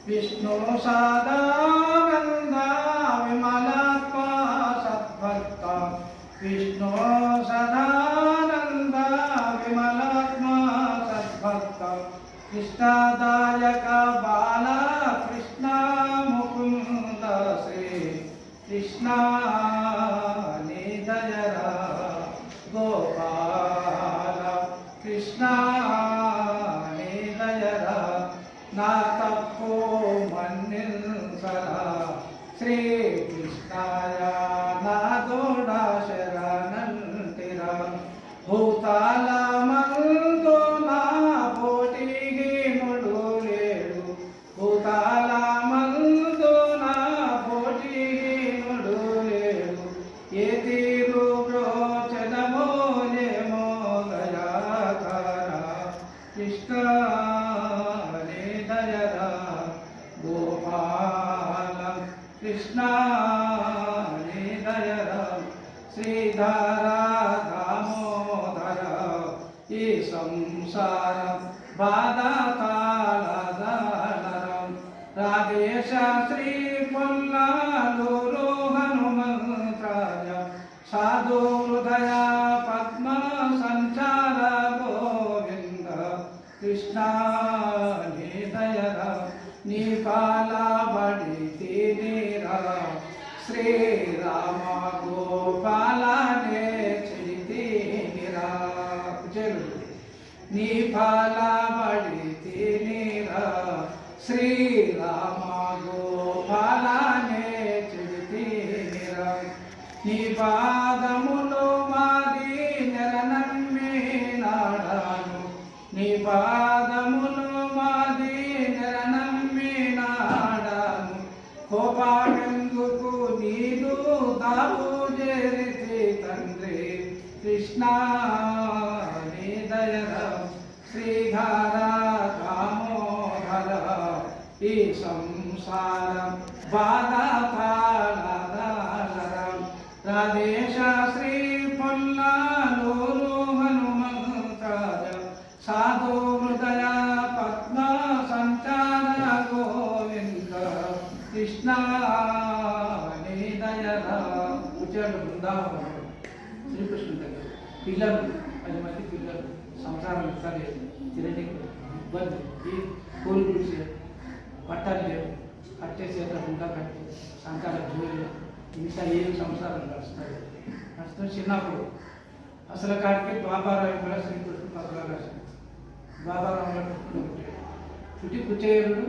विष्णु सदानंद विमलात्मा सद्भक्त विष्णु सदानंद विमलात्मा सद्भक्त कृष्णदायक बाल कृष्ण मुकुंद श्री कृष्ण निदयरा गोपाल कृष्ण निदयरा ना तप्पो मन्निंसरा श्री कृष्णाय ना दोड़ा शरणंतिरा भूताल मंदो ना पोटिगे नुडुलेडु भूताल मंदो ना पोटिगे नुडुलेडु ये तीरु ब्रोचनमो येमो गयाकारा कृष्ण गोपाल कृष्ण निदयरा श्रीधरा दामोदर ये संसार बाधकालदरम राधेश श्री पुल्लालूरो हनुमंत्राय साधु हृदय पद्म संचार गोविंद कृष्ण निदयरा निपाल बड़ी तीरा श्री राम गोपाल ने चिड़ती निरा निपाल बड़ी तीरा श्री राम गोपाल ने चिड़ती निरा निपादमुलो मादी निरनम्मे नाडानु निपादमुलो मादी కోపామెందుకు నీదు దావు చేరితి తండ్రి కృష్ణ నిదయరా శ్రీధర దామోదర ఈ సంసారం బాధకాలదరం రాధేశ శ్రీ పొల్లాలూరు హనుమంతాయ సాధు హృదయ పద్మ సంచార గోవింద కృష్ణ నిదయరా కూర్చోండి. బృందావనం శ్రీకృష్ణుని దగ్గర పిల్లలు 10 మంది పిల్లలు సంసారం ఇస్తలేదు, తినడానికి ఇబ్బంది, ఈ కూలి గుడిసి పట్టాలు లేవు, కట్టేసేట గుండా కట్టి సంకాల జోలి ఇంకా ఏం సంసారం నడుస్తుంది. చిన్నప్పుడు అసలు కాటికి ద్వాపారావు కూడా శ్రీకృష్ణుడు పక్కన రాశాడు. ద్వాపారంలో చుట్టి కుచేరుడు